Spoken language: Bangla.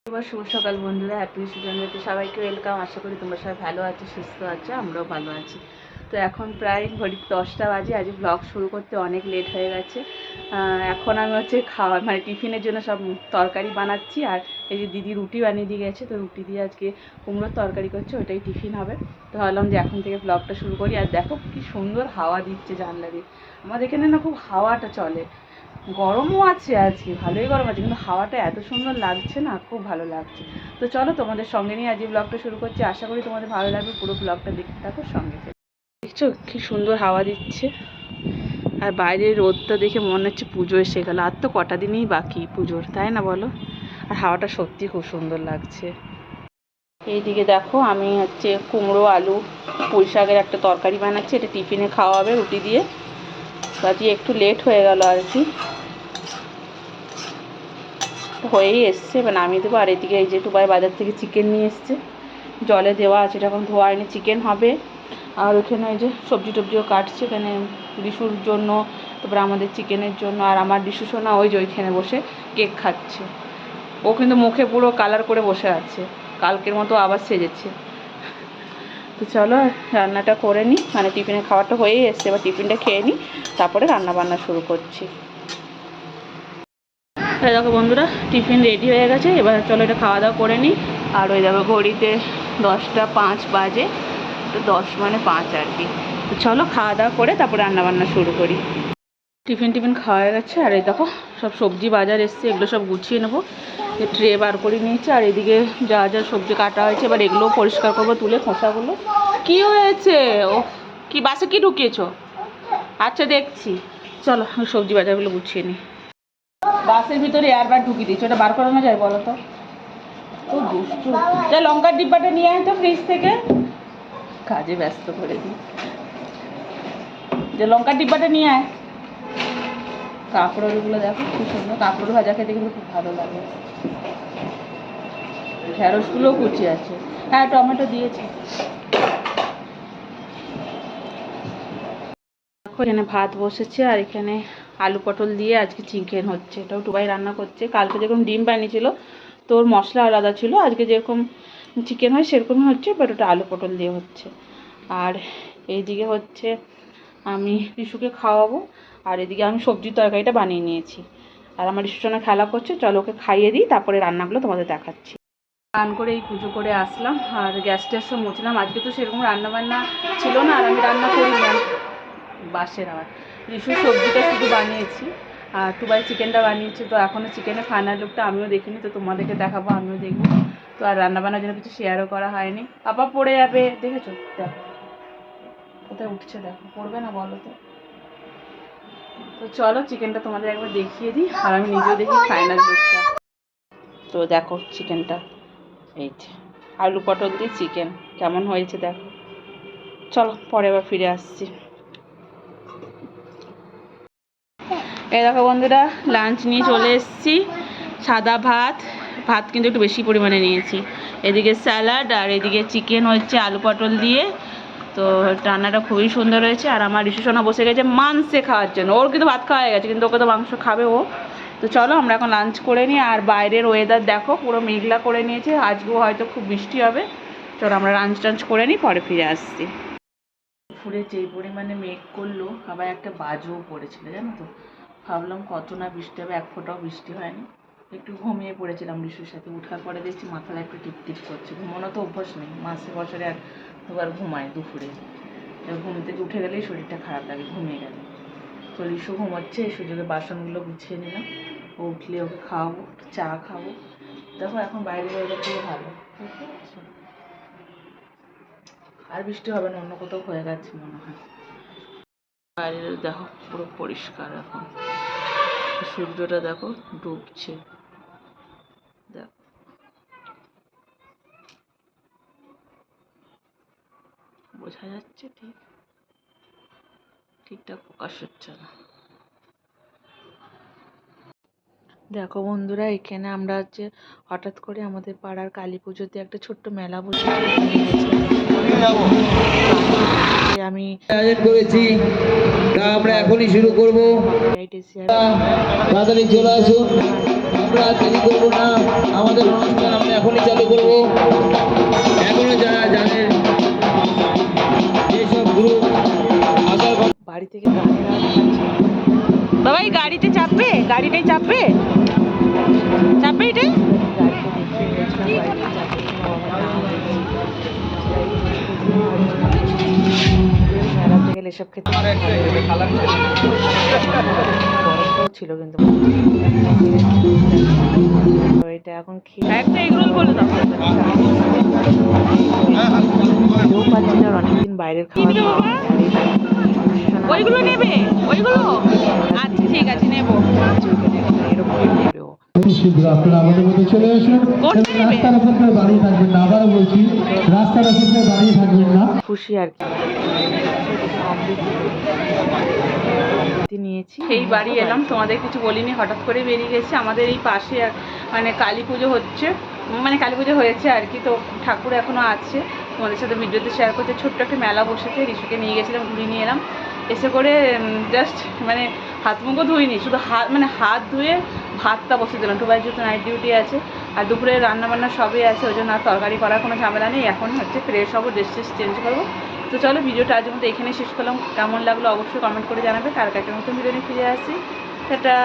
শুভ সকাল বন্ধুরা, হ্যাপি স্টুডেন্টদের সবাইকে ওয়েলকাম। আশা করি তোমরা সবাই ভালো আছো, সুস্থ আছো, আমরাও ভালো আছি। তো এখন প্রায় ঘড়ি 10টা বাজে। আজ ব্লগ শুরু করতে অনেক লেট হয়ে গেছে। এখন আমি খাওয়া টিফিনের জন্য সব তরকারি বানাচ্ছি। আর এই যে দিদি রুটি বানিয়ে দিয়ে গেছে, তো রুটি দিয়ে আজকে কুমড়োর তরকারি করছে, ওইটাই টিফিন হবে। তো ভাবলাম যে এখন থেকে ব্লগটা শুরু করি। আর দেখো কি সুন্দর হাওয়া দিচ্ছে জানলা দিয়ে। আমাদের এখানে না খুব হাওয়াটা চলে, গরমও আছে, আজকে ভালোই গরম আছে, কিন্তু হাওয়াটা এত সুন্দর লাগছে না, খুব ভালো লাগছে। তো চলো তোমাদের সঙ্গে নিয়ে আজকে ব্লগটা শুরু করছি। আশা করি তোমাদের ভালো লাগবে, পুরো ব্লগটা দেখতে থাকো, সঙ্গে থেকে। দেখছো কি সুন্দর হাওয়া দিচ্ছে, আর বাইরের রোদটা দেখে মনে হচ্ছে পুজো এসে গেল। আর তো কটা দিনই বাকি পুজোর, তাই না বলো? আর হাওয়াটা সত্যি খুব সুন্দর লাগছে। এইদিকে দেখো আমি কুমড়ো আলু পুঁই শাকের একটা তরকারি বানাচ্ছি, এটা টিফিনে খাওয়া হবে রুটি দিয়ে। আজকে একটু লেট হয়ে গেল আর কি, হয়েই এসছে, এবার নামিয়ে দেবো। আর এদিকে এই যে টুবাই বাজার থেকে চিকেন নিয়ে এসছে, জলে দেওয়া আছে, এটা এখন ধোয়া হয়নি, চিকেন হবে। আর ওখানে ওই যে সবজি টবজিও কাটছে, এখানে রিশুর জন্য, তারপরে আমাদের চিকেনের জন্য। আর আমার রিশু সোনা ওই যে ওইখানে বসে কেক খাচ্ছে, ও কিন্তু মুখে পুরো কালার করে বসে আছে, কালকের মতো আবার সেজেছে। তো চলো রান্নাটা করে নিই, টিফিনের খাওয়াটা হয়েই এসছে, এবার টিফিনটা খেয়ে নিই, তারপরে রান্না বান্না শুরু করছি। দেখো বন্ধুরা, টিফিন রেডি হয়ে গেছে, এবার চলো এটা খাওয়া দাওয়া করে নিই। আর ওই দেখো ঘড়িতে 10টা 5 বাজে, তো 10 মানে 5 আর কি। তো চলো খাওয়া দাওয়া করে তারপরে রান্নাবান্না শুরু করি। টিফিন খাওয়া হয়ে গেছে। আর এই দেখো সব সবজি বাজার এসছে, এগুলো সব গুছিয়ে নেবো। ট্রে বার করে নিয়েছি, আর এদিকে যা যা সবজি কাটা হয়েছে এবার এগুলোও পরিষ্কার করবো, তুলে খোসাগুলো। কি হয়েছে? ও কি বাসে কি ঢুকিয়েছো? আচ্ছা দেখছি, চলো সবজি বাজারগুলো গুছিয়ে নিই। বাসের ভিতরে এয়ারবার ঢুকিয়ে দিচ্ছ, ওটা বার করানো যায় বলো তো? ও দুষ্টু। যা লঙ্কার ডিব্বাটা নিয়ে আয় তো ফ্রিজ থেকে, কাজে ব্যস্ত করে দিই। যে লঙ্কার ডিব্বাটা নিয়ে আয়। কাঁকড়োগুলো দেখো খুব সুন্দর, কাঁকড়োর ভাজা খেতে কিন্তু খুব ভালো লাগে। ঢেঁড়সগুলোও কুচি আছে, হ্যাঁ টমেটো দিয়েছি। এখানে ভাত বসেছে, আর এখানে আলু পটল দিয়ে আজকে চিকেন হচ্ছে, এটাও টুবাই রান্না করছে। কালকে যেরকম ডিম বানিয়েছিল তো ওর মশলা আলাদা ছিল, আজকে যেরকম চিকেন হয় সেরকমই হচ্ছে, বাট ওটা আলু পটল দিয়ে হচ্ছে। আর এইদিকে আমি রিশুকে খাওয়াবো, আর এদিকে আমি সবজির তরকারিটা বানিয়ে নিয়েছি। আর আমার রিশুর সঙ্গে খেলা করছে, চলো ওকে খাইয়ে দিই, তারপরে রান্নাগুলো তোমাদের দেখাচ্ছি। স্নান করে এই পুজো করে আসলাম, আর গ্যাস ট্যাসও মুছলাম। আজকে তো সেরকম রান্নাবান্না ছিল না, আর আমি রান্না করিলাম বাসের। আমার রিশুর সবজিটা শুধু বানিয়েছি, আর টুবাই চিকেনটা বানিয়েছি। তো এখনও চিকেনের ফাইনাল লুকটা আমিও দেখিনি, তো তোমাদেরকে দেখাবো, আমিও দেখবো। তো আর রান্নাবান্নার জন্য কিছু শেয়ারও করা হয়নি। পাপা পড়ে যাবে, দেখেছো? দেখো কোথায় উঠছে, দেখো পড়বে না বলো তো? তো চলো চিকেনটা তোমাদের একবার দেখিয়ে দিই, আর আমি নিজেও দেখি ফাইনাল লুকটা। তো দেখো চিকেনটা, এই যে আলু পটল দিয়ে চিকেন কেমন হয়েছে দেখো। চলো পরে আবার ফিরে আসছি। এই দেখো বন্ধুরা, লাঞ্চ নিয়ে চলে এসেছি। সাদা ভাত কিন্তু একটু বেশি পরিমাণে নিয়েছি। এদিকে স্যালাড, আর এদিকে চিকেন হচ্ছে আলু পটল দিয়ে। তো রান্নাটা খুবই সুন্দর হয়েছে। আর আমার রিশু সোনা বসে গেছে মাংসে খাওয়ার জন্য, ওর কিন্তু ভাত খাওয়া হয়ে গেছে, কিন্তু ওকে তো মাংস খাবে ও। তো চলো আমরা এখন লাঞ্চ করে নিই। আর বাইরের ওয়েদার দেখো পুরো মেঘলা করে নিয়েছে, আজকেও হয়তো খুব বৃষ্টি হবে। চলো আমরা লাঞ্চ করে নিই, পরে ফিরে আসছি। দুপুরে যেই পরিমাণে মেঘ করলো, আবার একটা বাজও পড়েছিল জানো তো। ভাবলাম কত না বৃষ্টি হবে, এক ফোঁটাও বৃষ্টি হয়নি। একটু ঘুমিয়ে পড়েছিলাম রিশুর সাথে, উঠার পরে দেখছি মাথাটা একটু টিপটিপ করছে। ঘুমানো তো অভ্যাস নেই, মাসে বছরে এক দুবার ঘুমায় দুপুরে। ঘুম থেকে উঠে গেলেই শরীরটা খারাপ লাগে, ঘুমিয়ে গেলে। তো রিশু ঘুমাচ্ছে, এই সুযোগে বাসনগুলো গুছিয়ে নিলাম। ও উঠলে ওকে খাওয়াবো, চা খাবো। দেখো এখন বাইরে ওয়েদার পুরো ভালো, বুঝতে পারছো? আর বৃষ্টি হবে না, অন্য কোথাও হয়ে গেছে মনে হয়। বাইরে দেখো পুরো পরিষ্কার, এখন সূর্যটা দেখো ডুবছে, দেখো বোঝা যাচ্ছে, ঠিকঠাক প্রকাশ হচ্ছে না। দেখো বন্ধুরা, এখানে আমরা হঠাৎ করে আমাদের পাড়ার কালী পুজোতে একটা ছোট্ট মেলা বসে আমি করেছি, আমরা এখনই শুরু করবো। তাড়াতাড়ি চলে আসুন, আমরা দেরি করবো না, আমাদের অনুষ্ঠান এসব খেতে গরমটাও ছিল কিন্তু তো এটা এখন খেয়ে একটা এগরোল বলে দাও। খেতেও পাচ্ছি না, আর অনেকদিন বাইরের খাবার খাওয়া হচ্ছে, আর এটা ওইগুলো নেবে ওইগুলো? আচ্ছা ঠিক আছে নেবো। এরকমই নেবেও। শীঘ্র আপনারা আমাদের মধ্যে চলে আসুন। কোনটা নেবে? রাস্তার উপর কেউ দাঁড়িয়ে থাকবেন না, আবারও বলছি রাস্তার উপর কেউ দাঁড়িয়ে থাকবেন না। খুশি আর কি নিয়েছি। এই বাড়ি এলাম, তোমাদের কিছু বলিনি, হঠাৎ করে বেরিয়ে গেছি। আমাদের এই পাশে মানে কালী পুজো হচ্ছে, মানে কালী পুজো হয়েছে আর কি, তো ঠাকুর এখনও আছে। তোমাদের সাথে ভিডিওতে শেয়ার করতে, ছোট্ট একটা মেলা বসেছে, রিশুকে নিয়ে গেছিলাম, ঘুরিয়ে নিয়ে এলাম। এসে করে জাস্ট মানে হাত মুখও ধুইনি, শুধু হাত ধুয়ে ভাতটা বসে দিলাম। টুবাই যেহেতু নাইট ডিউটি আছে, আর দুপুরে রান্নাবান্না সবই আছে, ওই জন্য আর তরকারি করার কোনো ঝামেলা নেই। এখন হচ্ছে ফ্রেশ হবো, ড্রেস চেঞ্জ করবো। তো চলো ভিডিওটা আজকের মতো এখানে শেষ করলাম। কেমন লাগলো অবশ্যই কমেন্ট করে জানাবে। কার কার নতুন ভিডিও নিয়ে ফিরে আসি। টাটা।